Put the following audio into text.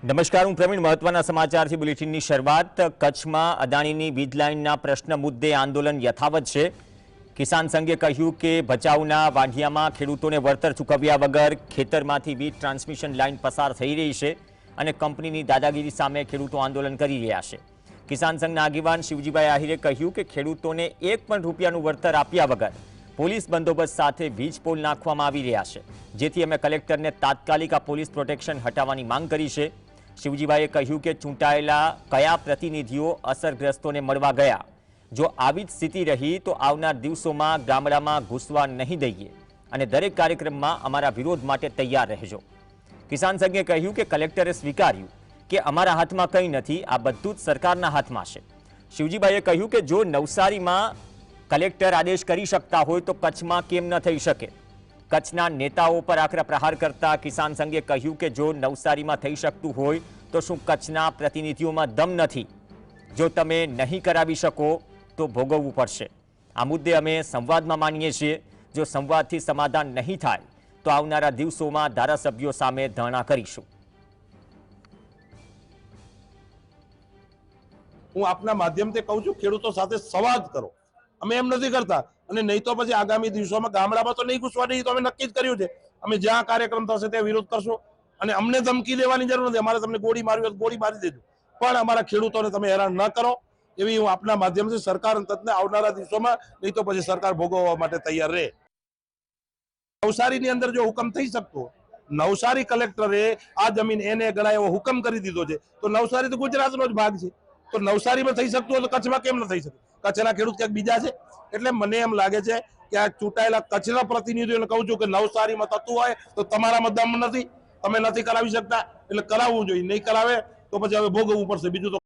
નમસ્કાર, હું પ્રવીણ. મહત્વના સમાચારથી બુલેટિનની શરૂઆત. કચ્છમાં અદાણીની વીજ લાઇનના પ્રશ્ન મુદ્દે આંદોલન યથાવત છે. કિસાન સંઘે કહ્યું કે ભચાઉના વાઢિયામાં ખેડૂતોને વળતર ચૂકવ્યા વગર ખેતરમાંથી વીજ ટ્રાન્સમિશન લાઇન પસાર થઈ રહી છે અને કંપનીની દાદાગીરી સામે ખેડૂતો આંદોલન કરી રહ્યા છે. કિસાન સંઘના આગેવાન શિવજીભાઈ આહિરે કહ્યું કે ખેડૂતોને એક પણ રૂપિયાનું વળતર આપ્યા વગર પોલીસ બંદોબસ્ત સાથે વીજ પોલ નાખવામાં આવી રહ્યા છે, જેથી અમે કલેક્ટરને તાત્કાલિક આ પોલીસ પ્રોટેક્શન હટાવવાની માંગ કરી છે. શિવજીભાઈએ કહ્યું કે ચૂંટાયેલા કયા પ્રતિનિધિઓ અસરગ્રસ્તોને મળવા ગયા? જો આવી જ સ્થિતિ રહી તો આવનાર દિવસોમાં ગામડામાં ઘૂસવા નહીં દઈએ અને દરેક કાર્યક્રમમાં અમારા વિરોધ માટે તૈયાર રહેજો. કિસાન સંઘે કહ્યું કે કલેક્ટરે સ્વીકાર્યું કે અમારા હાથમાં કંઈ નથી, આ બધું જ સરકારના હાથમાં છે. શિવજીભાઈએ કહ્યું કે જો નવસારીમાં કલેક્ટર આદેશ કરી શકતા હોય તો કચ્છમાં કેમ ન થઈ શકે? કચ્છના નેતાઓ પર આકરા પ્રહાર કરતા કિસાન સંઘે કહ્યું કે જો નવસારીમાં થઈ શકતું હોય તો શું કચ્છના પ્રતિનિધિઓમાં દમ નથી? જો તમે નહીં કરાવી શકો તો ભોગવવું પડશે. આ મુદ્દે અમે સંવાદમાં માનીએ છીએ. જો સંવાદથી સમાધાન નહીં થાય તો આવનારા દિવસોમાં ધારાસભ્યો સામે ધરણા કરીશું. હું આપના માધ્યમથી કહું છું, ખેડૂતો સાથે સંવાદ કરો. અમે એમ નથી કરતા, અને નહીં તો પછી આગામી દિવસોમાં ગામડામાં તો નહીં ઘૂસવા નહીં, તો અમે નક્કી જ કર્યું છે. અમે જ્યાં કાર્યક્રમ થશે ત્યાં વિરોધ કરશો, અને અમને ધમકી દેવાની જરૂર નથી. અમારે તમને ગોળી મારવી હોય તો ગોળી મારી દેજો, પણ અમારા ખેડૂતોને તમે હેરાન ન કરો, એવી હું આપના માધ્યમથી સરકાર તત્ને આવનારા દિવસોમાં, નહીં તો પછી સરકાર ભોગવવા માટે તૈયાર રહે. નવસારીની અંદર જો હુકમ થઈ શકતો, નવસારી કલેક્ટરે આ જમીન એને ગણાય એવો હુકમ કરી દીધો છે, તો નવસારી તો ગુજરાતનો જ ભાગ છે. તો નવસારીમાં થઈ શકતું હોય તો કચ્છમાં કેમ ન થઈ શકે? કચ્છના ખેડૂત ક્યાંક બીજા છે? એટલે મને એમ લાગે છે કે આ ચૂંટાયેલા કચ્છના પ્રતિનિધિઓને કહું છું કે નવસારીમાં થતું હોય તો તમારામાં દમ નથી, તમે નથી કરાવી શકતા, એટલે કરાવવું જોઈએ. નહીં કરાવે તો પછી હવે ભોગવવું પડશે. બીજું તો